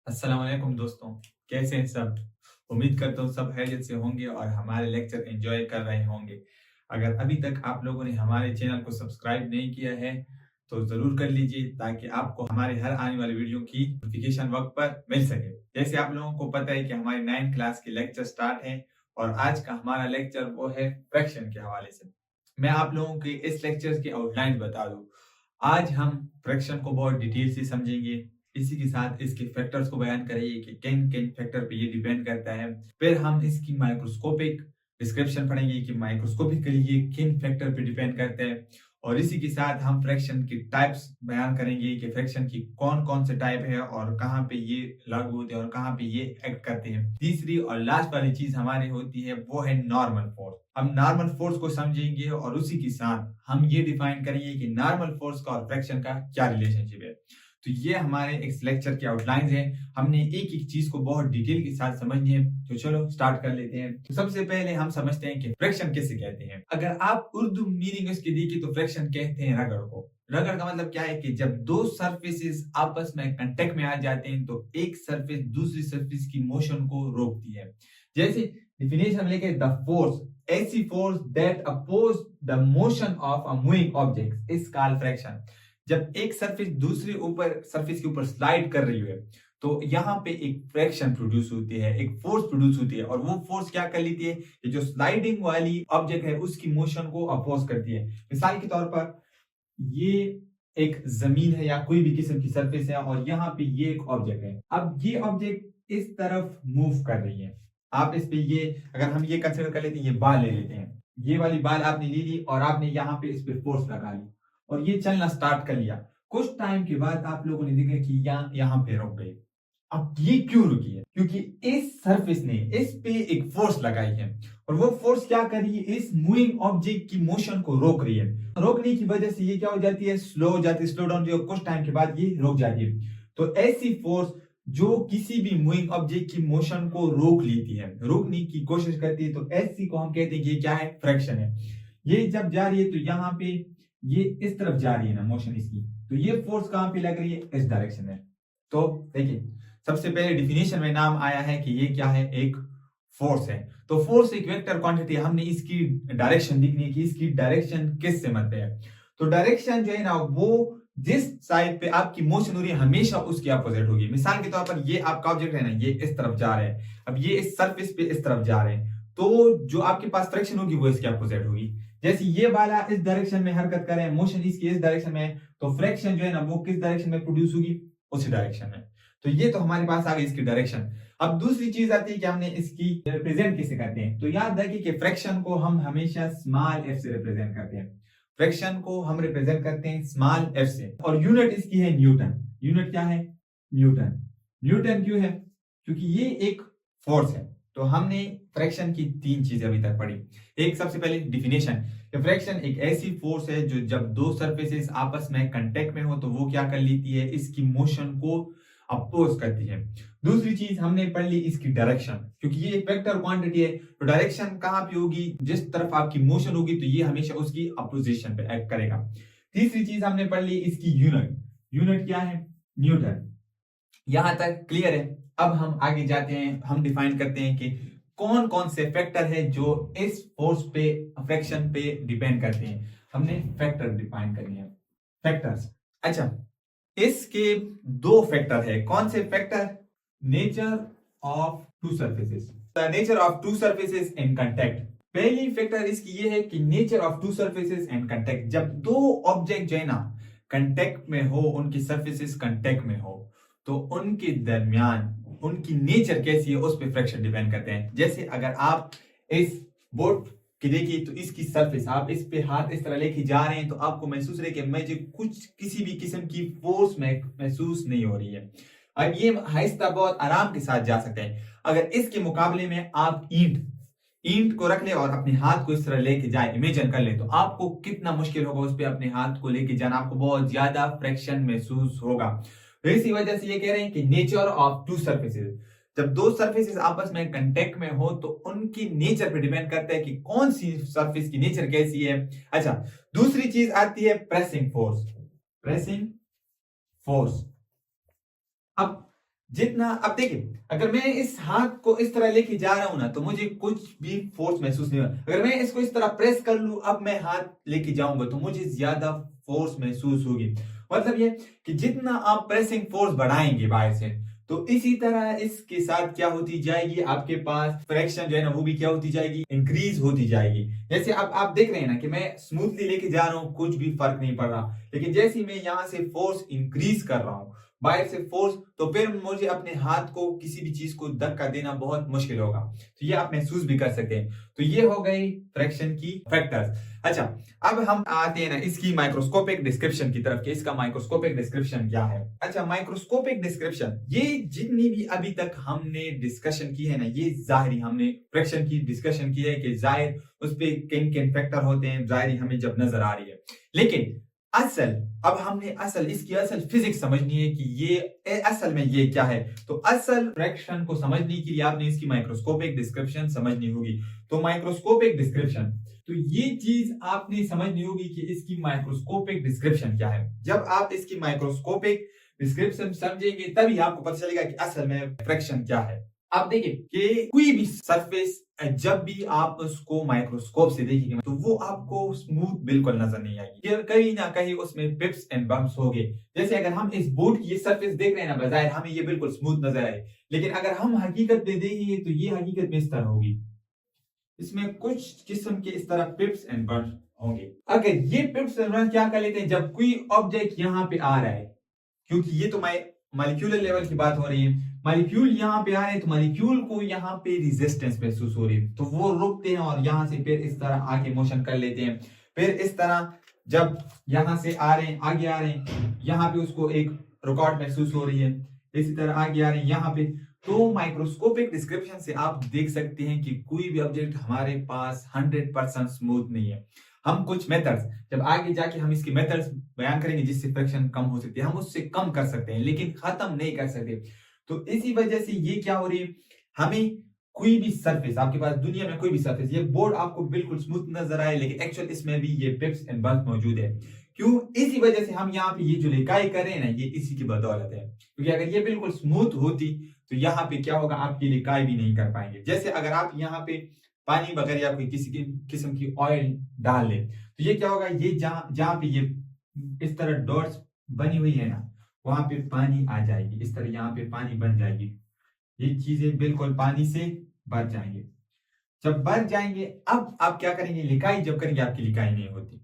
अस्सलाम वालेकुम दोस्तों। कैसे हैं सब? उम्मीद करता हूँ सब खैरियत से होंगे और हमारे लेक्चर एंजॉय कर रहे होंगे। अगर अभी तक आप लोगों ने हमारे चैनल को सब्सक्राइब नहीं किया है तो ज़रूर कर लीजिए ताकि आपको हमारे हर आने वाली वीडियो की नोटिफिकेशन वक्त पर मिल सके। जैसे आप लोगों को पता है कि हमारी 9th क्लास के लेक्चर स्टार्ट हैं और आज का हमारा लेक्चर वो है फ्रैक्शन के हवाले से। मैं आप लोगों के इस लेक्चर की आउटलाइन बता दूं। आज हम फ्रैक्शन को बहुत डिटेल से समझेंगे। इसी के साथ इसके फैक्टर्स को बयान करेंगे कि किन किन फैक्टर पे ये डिपेंड करता है। फिर हम इसकी माइक्रोस्कोपिक डिस्क्रिप्शन पढ़ेंगे कि माइक्रोस्कोपिकली ये किन फैक्टर पे डिपेंड करता है। और इसी के साथ हम फ्रैक्शन की टाइप्स बयान करेंगे कि फ्रैक्शन की कौन कौन से टाइप है और कहाँ पे ये लागू होते हैं और कहाँ पे ये एक्ट करते हैं। तीसरी और लास्ट वाली चीज हमारी होती है वो है नॉर्मल फोर्स। हम नॉर्मल फोर्स को समझेंगे और उसी के साथ हम ये डिफाइन करेंगे कि नॉर्मल फोर्स का और फ्रैक्शन का क्या रिलेशनशिप है। तो ये हमारे इस लेक्चर के आउटलाइंस हैं। हमने एक एक चीज को बहुत डिटेल के साथ समझनी है। तो चलो स्टार्ट कर लेते हैं। तो सबसे पहले हम समझते हैं कि फ्रैक्शन किसे कहते हैं। अगर आप उर्दू मीनिंग इसके देखिए तो फ्रैक्शन कहते हैं रगड़ को। रगड़ का मतलब क्या है कि जब दो सरफेसेस आपस में कांटेक्ट में आ जाते हैं तो एक सरफेस दूसरी सरफेस की मोशन को रोकती है। जैसे डिफिनेशन में लिखे द फोर्स ऐसी force that oppose the motion of a moving object is called friction. जब एक सरफेस दूसरे ऊपर सरफेस के ऊपर स्लाइड कर रही है तो यहाँ पे एक फ्रैक्शन प्रोड्यूस होती है, एक फोर्स प्रोड्यूस होती है और वो फोर्स क्या कर लेती है कि जो स्लाइडिंग वाली ऑब्जेक्ट है उसकी मोशन को अपोज करती है। मिसाल के तौर पर ये एक जमीन है या कोई भी किस्म की सरफेस है और यहाँ पे ये एक ऑब्जेक्ट है। अब ये ऑब्जेक्ट इस तरफ मूव कर रही है। आप इस पे ये अगर हम ये कंसीडर कर लेते हैं, ये बाल ले लेते हैं, ये वाली बाल आपने ले ली और आपने यहाँ पे इस पे फोर्स लगा ली और ये चलना स्टार्ट कर लिया। कुछ टाइम के बाद आप लोगों ने देखा कि यहाँ पे रुक गई। अब ये क्यों रुकी है? क्योंकि इस सरफेस ने इस पे एक फोर्स लगाई है और वो फोर्स क्या कर रही है, इस मूविंग ऑब्जेक्ट की मोशन को रोक रही है। रोकने की वजह से ये क्या हो जाती है, स्लो हो जाती है, स्लो डाउन और कुछ टाइम के बाद ये रुक जाती है। तो ऐसी फोर्स जो किसी भी मूविंग ऑब्जेक्ट की मोशन को रोक लेती है, रोकने की कोशिश करती है, तो ऐसी को हम कहते हैं कि ये क्या है, फ्रैक्शन है। ये जब जा रही है तो यहाँ पे ये इस तरफ जा रही है ना मोशन इसकी, तो ये फोर्स कहां पे लग रही है, इस डायरेक्शन में। तो देखिए सबसे पहले डिफिनेशन में नाम आया है कि ये क्या है, एक फोर्स है। तो फोर्स एक वेक्टर क्वांटिटी है। हमने इसकी डायरेक्शन देखनी है कि इसकी डायरेक्शन किस से मत है। तो डायरेक्शन जो है ना वो जिस साइड पे आपकी मोशन हो रही है हमेशा उसकी अपोजिट होगी। मिसाल के तौर पर ये आपका ऑब्जेक्ट है ना, ये इस तरफ जा रहे हैं, अब ये इस सरफेस पे इस तरफ जा रहे हैं, तो जो आपके पास फ्रैक्शन होगी वो इसकी अपोजिट होगी। जैसे ये वाला इस डायरेक्शन में हरकत कर रहे हैं, मोशन इसकी इस डायरेक्शन में है, तो फ्रैक्शन जो है ना वो किस डायरेक्शन में प्रोड्यूस होगी, उसी डायरेक्शन में। तो ये तो हमारे पास आ गई इसकी डायरेक्शन। अब दूसरी चीज आती है कि हमने इसकी रिप्रेजेंट कैसे करते हैं। तो याद रखिए कि फ्रैक्शन को हम हमेशा स्मॉल एफ से रिप्रेजेंट करते हैं। फ्रैक्शन को हम रिप्रेजेंट करते हैं स्मॉल एफ से और यूनिट इसकी है न्यूटन। यूनिट क्या है, न्यूटन। न्यूटन क्यों है, क्योंकि ये एक फोर्स है। तो हमने फ्रैक्शन की तीन चीजें अभी तक पढ़ी। एक सबसे पहले डिफिनेशन, फ्रैक्शन एक ऐसी फोर्स है जो जब दो सरफेसेस आपस में कांटेक्ट में हो तो वो क्या कर लेती है, इसकी मोशन को अपोज करती है। दूसरी चीज हमने पढ़ ली इसकी डायरेक्शन, क्योंकि ये एक वेक्टर क्वांटिटी है तो डायरेक्शन कहां पे होगी, जिस तरफ आपकी मोशन होगी तो ये हमेशा उसकी अपोजिशन पे एक्ट करेगा। तीसरी चीज हमने पढ़ ली इसकी यूनिट। यूनिट क्या है, न्यूटन। यहां तक क्लियर है। अब हम आगे जाते हैं, हम डिफाइन करते हैं कि कौन कौन से फैक्टर है जो इस फोर्स पे फ्रैक्शन पे डिपेंड करते हैं। हमने फैक्टर डिफाइन करनी है, फैक्टर्स। अच्छा, इसके दो फैक्टर है। कौन से factor, nature of to surfaces, the nature of to surfaces in contact. पहली फैक्टर इसकी ये है कि nature of to surfaces in contact. जब दो ऑब्जेक्ट जो है ना कांटेक्ट में हो, उनकी सरफेसेस कांटेक्ट में हो, तो उनके दरमियान उनकी नेचर कैसी है उस पर फ्रैक्शन डिपेंड करते हैं। जैसे अगर आप इस बोट कि देखिए तो इसकी सरफेस, आप इस पे हाथ इस तरह लेके जा रहे हैं तो आपको महसूस रहे कि मुझे कुछ किसी भी किस्म की फोर्स में महसूस नहीं हो रही है। अब ये आहिस्ता बहुत आराम के साथ जा सकते हैं। अगर इसके मुकाबले में आप ईंट ईंट को रख ले और अपने हाथ को इस तरह लेके जाए, इमेजिन कर ले, तो आपको कितना मुश्किल होगा उस पर अपने हाथ को लेके जाना, आपको बहुत ज्यादा फ्रैक्शन महसूस होगा। तो इसी वजह से ये कह रहे हैं कि नेचर ऑफ टू सरफेसेस, जब दो सरफेसेस आपस में कांटेक्ट में हो तो उनकी नेचर पे डिपेंड करता है कि कौन सी सरफेस की नेचर कैसी है। अच्छा, दूसरी चीज आती है प्रेसिंग फोर्स। प्रेसिंग फोर्स, अब जितना अब देखिए, अगर मैं इस हाथ को इस तरह लेके जा रहा हूं ना, तो मुझे कुछ भी फोर्स महसूस नहीं होगा। अगर मैं इसको इस तरह प्रेस कर लूं, अब मैं हाथ लेके जाऊंगा तो मुझे ज्यादा फोर्स महसूस होगी। मतलब ये कि जितना आप प्रेसिंग फोर्स बढ़ाएंगे बाहर से, तो इसी तरह इसके साथ क्या होती जाएगी, आपके पास फ्रैक्शन जो है ना वो भी क्या होती जाएगी, इंक्रीज होती जाएगी। जैसे अब आप देख रहे हैं ना कि मैं स्मूथली लेके जा रहा हूं, कुछ भी फर्क नहीं पड़ रहा, लेकिन जैसे ही मैं यहां से फोर्स इंक्रीज कर रहा हूं, बाहर से फोर्स, तो फिर मुझे अपने हाथ को किसी भी चीज को धक्का देना बहुत मुश्किल होगा। तो ये आप महसूस भी कर सकते हैं। तो ये हो गई फ्रैक्शन की फैक्टर्स। अच्छा, अब हम आते हैं ना इसकी माइक्रोस्कोपिक डिस्क्रिप्शन की तरफ कि इसका माइक्रोस्कोपिक डिस्क्रिप्शन क्या है। अच्छा, माइक्रोस्कोपिक डिस्क्रिप्शन, ये जितनी भी अभी तक हमने डिस्कशन की है ना, ये जाहिर हमने फ्रैक्शन की डिस्कशन की है कि जाहिर उस पे किन किन फैक्टर होते हैं, जाहिर हमें जब नजर आ रही है। लेकिन असल, अब हमने इसकी असल फिजिक्स समझनी है कि ये असल में ये क्या है। तो असल फ्रैक्शन को समझने के लिए आपने इसकी माइक्रोस्कोपिक डिस्क्रिप्शन समझनी होगी। तो माइक्रोस्कोपिक डिस्क्रिप्शन, तो ये चीज आपने समझनी होगी कि इसकी माइक्रोस्कोपिक डिस्क्रिप्शन क्या है। जब आप इसकी माइक्रोस्कोपिक डिस्क्रिप्शन समझेंगे तभी आपको पता चलेगा कि असल में फ्रैक्शन क्या है। आप देखिए कि कोई भी सरफेस जब भी आप उसको माइक्रोस्कोप से देखेंगे तो वो आपको स्मूथ बिल्कुल नजर नहीं आएगी, कहीं ना कहीं उसमें पिप्स एंड बम्प्स होंगे। जैसे अगर हम इस बोर्ड की ये सरफेस देख रहे हैं ना, बजाय हमें ये बिल्कुल स्मूथ नजर आए, लेकिन अगर हम हकीकत में देखेंगे तो ये हकीकत में इस तरह होगी, इसमें कुछ किस्म के इस तरह पिप्स एंड बम्प्स होंगे। अगर ये पिप्स एंड बम्प्स क्या कर लेते हैं, जब कोई ऑब्जेक्ट यहाँ पे आ रहा है, क्योंकि ये तो मॉलिक्यूलर लेवल की बात हो रही है, मॉलिक्यूल यहाँ पे आ रहे हैं, तो मॉलिक्यूल को यहाँ पे रेजिस्टेंस महसूस हो रही है, तो वो रुकते हैं और यहाँ से फिर इस तरह आके मोशन कर लेते हैं। फिर इस तरह जब यहाँ से आ रहे हैं, आगे आ रहे हैं, यहाँ पे उसको एक रुकावट महसूस हो रही है, इसी तरह आगे आ रहे हैं यहाँ पे। तो माइक्रोस्कोपिक डिस्क्रिप्शन से आप देख सकते हैं कि कोई भी ऑब्जेक्ट हमारे पास 100% स्मूथ नहीं है। हम कुछ मेथड्स, जब आगे जाके हम इसकी मेथड्स बयान करेंगे जिससे फ्रिक्शन कम हो सकती है, हम उससे कम कर सकते हैं लेकिन खत्म नहीं कर सकते। तो इसी वजह से ये क्या हो रही है, हमें कोई भी सरफेस, आपके पास दुनिया में कोई भी सरफेस, ये बोर्ड आपको बिल्कुल स्मूथ नजर आए लेकिन एक्चुअल इसमें भी ये पिप्स एंड बम्प्स मौजूद है। क्यों? इसी वजह से हम यहाँ पे ये जो लिखाई कर रहे हैं ना, ये इसी की बदौलत है। क्योंकि अगर ये बिल्कुल स्मूथ होती तो यहाँ पे क्या होगा, आप ये लिखाई भी नहीं कर पाएंगे। जैसे अगर आप यहाँ पे पानी वगैरह या कोई किसी किस्म की ऑयल डाल लें, तो ये क्या होगा, ये जहां जहां पे ये इस तरह डॉट्स बनी हुई है ना, वहां पे पानी आ जाएगी, इस तरह यहाँ पे पानी बन जाएगी, ये चीजें बिल्कुल पानी से भर जाएंगे। जब भर जाएंगे, अब आप क्या करेंगे, लिखाई जब करेंगे आपकी लिखाई नहीं होती।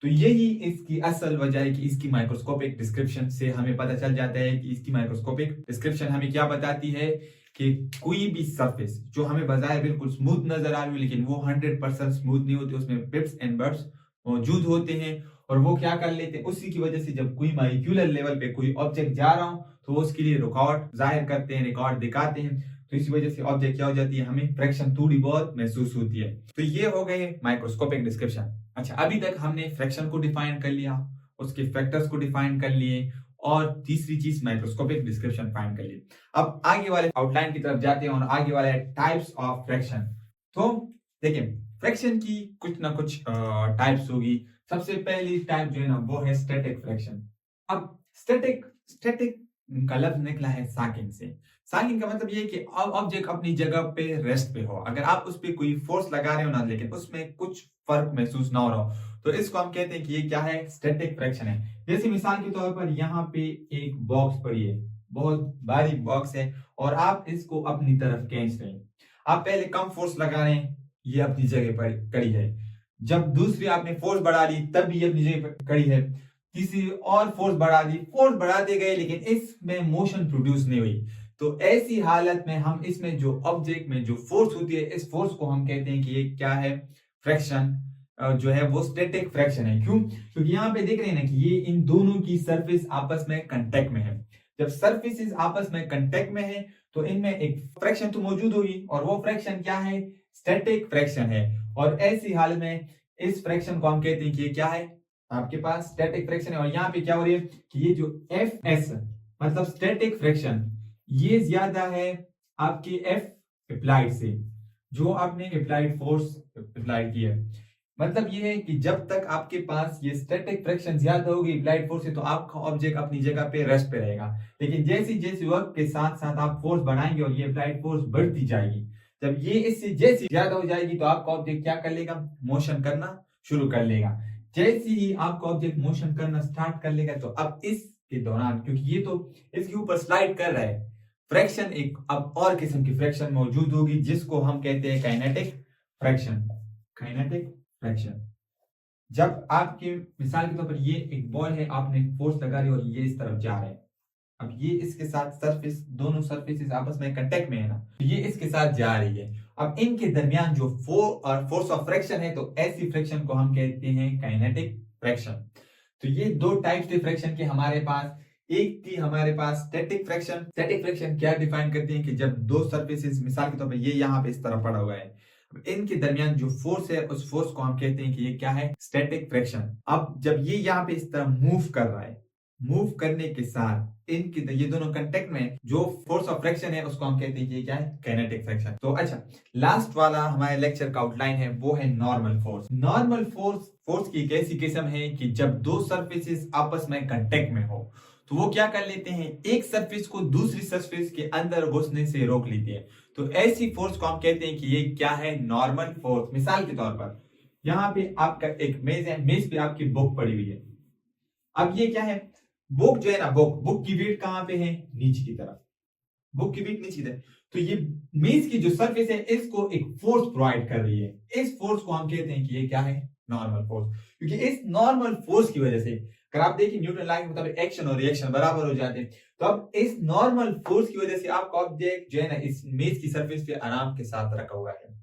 तो यही इसकी असल वजह है कि इसकी माइक्रोस्कोपिक डिस्क्रिप्शन से हमें पता चल जाता है कि इसकी माइक्रोस्कोपिक डिस्क्रिप्शन हमें क्या बताती है कि कोई भी सरफेस जो हमें बजाय बिल्कुल स्मूथ नजर आ रही है लेकिन वो 100% स्मूथ नहीं होती, उसमें पिप्स एंड बम्प्स मौजूद होते हैं। और वो क्या कर लेते हैं, उसी की वजह से जब कोई मॉलिक्यूलर लेवल पे कोई ऑब्जेक्ट जा रहा हो तो वो उसके लिए रुकावट जाहिर करते हैं, रिकॉर्ड दिखाते हैं। तो इसी वजह से ऑब्जेक्ट क्या हो जाती है, हमें फ्रैक्शन थोड़ी बहुत महसूस होती है। तो ये हो गए माइक्रोस्कोपिक डिस्क्रिप्शन। अच्छा, अभी तक हमने फ्रैक्शन को डिफाइन कर लिया, उसके फैक्टर्स को डिफाइन कर लिए, और तीसरी चीज माइक्रोस्कोपिक डिस्क्रिप्शन फाइंड कर ली। अब आगे वाले आउटलाइन की तरफ जाते हैं और आगे वाले टाइप्स ऑफ फ्रैक्शन। तो देखिए, फ्रैक्शन की कुछ ना कुछ टाइप्स होगी। सबसे पहली टाइप जो है ना वो है स्टैटिक फ्रैक्शन। अब स्टैटिक स्टैटिक का लफ्ज निकला है साकिन से। साकिन का मतलब ये है कि ऑब्जेक्ट अपनी जगह पे रेस्ट पे हो, अगर आप उस पर कोई फोर्स लगा रहे हो ना लेकिन उसमें कुछ फर्क महसूस ना हो रहा हो, तो इसको हम कहते हैं कि ये क्या है, स्टैटिक फ्रैक्शन है। जैसे मिसाल के तौर पर यहाँ पे एक बॉक्स पड़ी है, बहुत भारी बॉक्स है, और आप इसको अपनी तरफ खींच रहे हैं। आप पहले कम फोर्स लगा रहे हैं, ये अपनी जगह पर कड़ी है। जब दूसरी आपने फोर्स बढ़ा ली तब भी ये अपनी जगह पर कड़ी है। तीसरी और फोर्स बढ़ा दी, फोर्स बढ़ाते गए लेकिन इसमें मोशन प्रोड्यूस नहीं हुई। तो ऐसी हालत में हम इसमें जो ऑब्जेक्ट में जो फोर्स होती है, इस फोर्स को हम कहते हैं कि ये क्या है, फ्रैक्शन जो है वो स्टैटिक फ्रैक्शन है। क्यों? क्योंकि यहाँ पे देख रहे हैं ना कि ये इन दोनों की सरफेस आपस में कांटेक्ट में है। जब सरफेसेस आपस में कांटेक्ट में है तो इनमें एक फ्रैक्शन तो मौजूद होगी, और वो फ्रैक्शन क्या है, स्टैटिक फ्रैक्शन है। और ऐसी हालत में इस फ्रैक्शन को हम कहते हैं कि ये क्या है, आपके पास स्टैटिक फ्रैक्शन है। और यहाँ पे क्या हो रही है कि ये जो एफ एस मतलब स्टैटिक फ्रैक्शन, ये ज्यादा है आपके एफ अप्लाइड से, जो आपने अप्लाइड फोर्स अप्लाई की है। मतलब ये है कि जब तक आपके पास ये स्टैटिक फ्रिक्शन ज्यादा होगी अप्लाइड फोर्स से, तो आपका ऑब्जेक्ट अपनी जगह पे रेस्ट पे रहेगा। लेकिन जैसे जैसे वक्त के साथ साथ आप फोर्स बढ़ाएंगे और ये अप्लाइड फोर्स बढ़ती जाएगी, जब ये इससे जैसे ज्यादा हो जाएगी तो आपका ऑब्जेक्ट क्या कर लेगा, मोशन करना शुरू कर लेगा। जैसे ही आपका ऑब्जेक्ट मोशन करना स्टार्ट कर लेगा, तो अब इसके दौरान, क्योंकि ये तो इसके ऊपर स्लाइड कर रहा है, फ्रैक्शन एक अब और किस्म की फ्रैक्शन मौजूद होगी जिसको हम कहते हैं काइनेटिक फ्रैक्शन। काइनेटिक फ्रैक्शन, जब आपके मिसाल के तौर पर ये एक बॉल है, आपने फोर्स लगा रही है और ये इस तरफ जा रहा है, अब ये इसके साथ सरफेस, दोनों सरफेसेस आपस में कांटेक्ट में है ना, तो ये इसके साथ जा रही है। अब इनके दरमियान जो फोर्स ऑफ फ्रैक्शन है, तो ऐसी फ्रैक्शन को हम कहते हैं काइनेटिक फ्रैक्शन। तो ये दो टाइप्स थे फ्रैक्शन के हमारे पास। एक थी हमारे पास स्टैटिक फ्रैक्शन। स्टैटिक फ्रैक्शन क्या डिफाइन करती है कि जब दो सरफेसेस, मिसाल के तौर पर ये यहाँ पे इस तरह पड़ा हुआ है, इनके दरमियान जो फोर्स है उस फोर्स को हम कहते हैं कि ये क्या है, स्टैटिक फ्रैक्शन। अब जब ये यहाँ पे इस तरह मूव कर रहा है, मूव करने के साथ इनके ये दोनों कांटेक्ट में जो फोर्स ऑफ फ्रैक्शन है उसको हम कहते हैं कि ये क्या है, काइनेटिक फ्रैक्शन। तो अच्छा, लास्ट वाला हमारे लेक्चर का आउटलाइन है वो है नॉर्मल फोर्स। नॉर्मल फोर्स की एक ऐसी किस्म है कि जब दो सरफेसेस आपस में कांटेक्ट में हो, तो वो क्या कर लेते हैं, एक सरफेस को दूसरी सरफेस के अंदर घुसने से रोक लेती है। तो ऐसी फोर्स को हम कहते हैं कि ये क्या है, नॉर्मल फोर्स। मिसाल के तौर पर यहाँ पे आपका एक मेज है, मेज पे आपकी बुक पड़ी हुई है। अब ये क्या है, बुक जो है ना, बुक की वेट कहां पे है, नीचे की तरफ, बुक की वेट नीचे की तरफ। तो ये मेज की जो सरफेस है इसको एक फोर्स प्रोवाइड कर रही है, इस फोर्स को हम कहते हैं कि ये क्या है, नॉर्मल फोर्स। क्योंकि इस नॉर्मल फोर्स की वजह से, अगर आप देखिए न्यूटन लॉ के मुताबिक एक्शन और रिएक्शन बराबर हो जाते हैं, तो अब इस नॉर्मल फोर्स की वजह से आपका ऑब्जेक्ट जो है ना इस मेज की सरफेस पे आराम के साथ रखा हुआ है।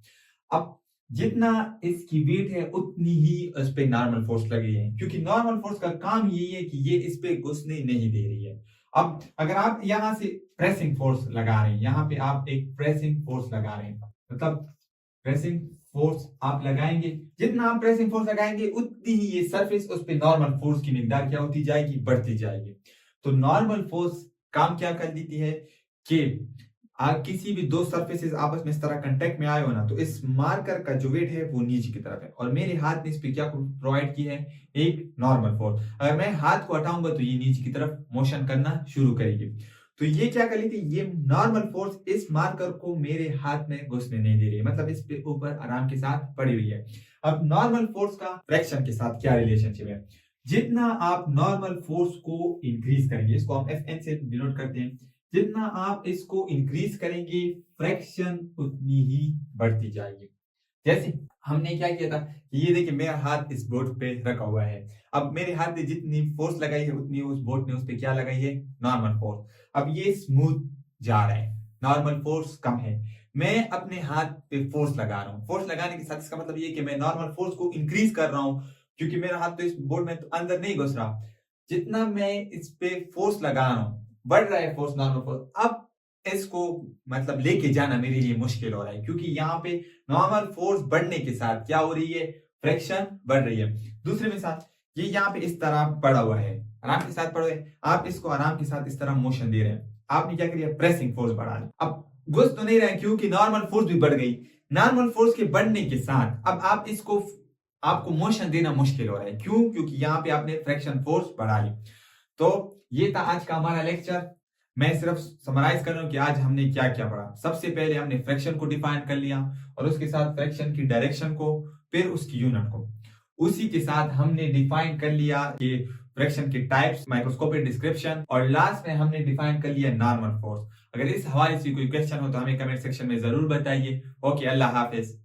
अब जितना इसकी वेट है उतनी ही इस पे नॉर्मल फोर्स लगी है, क्योंकि नॉर्मल फोर्स का काम यही है कि ये इस पे घुसने नहीं दे रही है। अब अगर आप यहां से प्रेसिंग फोर्स लगा रहे हैं, यहां पे आप एक प्रेसिंग फोर्स लगा रहे हैं, मतलब प्रेसिंग फोर्स आप लगाएंगे, जितना आप प्रेसिंग फोर्स लगाएंगे उतनी ही ये सरफेस उस पे नॉर्मल फोर्स की मिकदार क्या होती जाएगी, बढ़ती जाएगी। तो नॉर्मल फोर्स काम क्या कर देती है कि किसी भी दो सरफेसेस आपस में इस तरह कांटेक्ट में आए हो ना, तो इस मार्कर का जो वेट है वो नीचे की तरफ है और मेरे हाथ ने इस पे क्या प्रोवाइड की है, एक नॉर्मल फोर्स। अगर मैं हाथ को हटाऊंगा तो ये नीचे की तरफ मोशन करना शुरू करेगी। तो ये क्या कर लेती है, ये नॉर्मल फोर्स इस मार्कर को मेरे हाथ में घुसने नहीं दे रही है, मतलब इस पे ऊपर आराम के साथ पड़ी हुई है। अब नॉर्मल फोर्स का फ्रैक्शन के साथ क्या रिलेशनशिप है, जितना आप नॉर्मल फोर्स को इंक्रीज करेंगे, इसको हम Fn से डिनोट करते हैं, जितना आप इसको इंक्रीज करेंगे फ्रैक्शन उतनी ही बढ़ती जाएगी। जैसे हमने क्या किया था, ये देखिए मेरा हाथ इस बोर्ड पे रखा हुआ है, अब मेरे हाथ ने जितनी फोर्स लगाई है उतनी उस बोर्ड ने उस पे क्या लगाई है, नॉर्मल फोर्स। अब ये स्मूथ जा रहा है, नॉर्मल फोर्स कम है, मैं अपने हाथ पे फोर्स लगा रहा हूँ, फोर्स लगाने के साथ इसका मतलब ये कि मैं नॉर्मल फोर्स को इंक्रीज कर रहा हूँ, क्योंकि मेरा हाथ तो इस बोर्ड में तो अंदर नहीं घुस रहा। जितना मैं इस पे फोर्स लगा रहा हूँ, बढ़ रहा है फोर्स, नॉर्मल फोर्स। अब इसको मतलब लेके जाना मेरे लिए मुश्किल हो रहा है, क्योंकि यहाँ पे नॉर्मल फोर्स बढ़ने के साथ क्या हो रही है, फ्रैक्शन बढ़ रही है। दूसरे में साथ ये यहाँ पे इस तरह पड़ा हुआ है, आराम के साथ पड़ा हुआ है, आप इसको आराम के साथ इस तरह मोशन दे रहे हैं, आपने क्या किया, प्रेसिंग फोर्स बढ़ा दी। अब घुस तो नहीं रहा है क्योंकि नॉर्मल फोर्स भी बढ़ गई। नॉर्मल फोर्स के बढ़ने के साथ अब आप इसको, आपको मोशन देना मुश्किल हो रहा है, क्यों, क्योंकि यहाँ पे आपने फ्रैक्शन फोर्स बढ़ा ली। तो ये था आज का हमारा लेक्चर। मैं सिर्फ समराइज कर रहा हूं कि आज हमने क्या क्या पढ़ा। सबसे पहले हमने फ्रैक्शन को डिफाइन कर लिया और उसके साथ फ्रैक्शन की डायरेक्शन को, फिर उसकी यूनिट को। उसी के साथ हमने डिफाइन कर लिया कि फ्रैक्शन के टाइप्स, माइक्रोस्कोपिक डिस्क्रिप्शन, और लास्ट में हमने डिफाइन कर लिया नॉर्मल फोर्स। अगर इस हवाले से कोई क्वेश्चन हो तो हमें कमेंट सेक्शन में जरूर बताइए। ओके, अल्लाह हाफिज।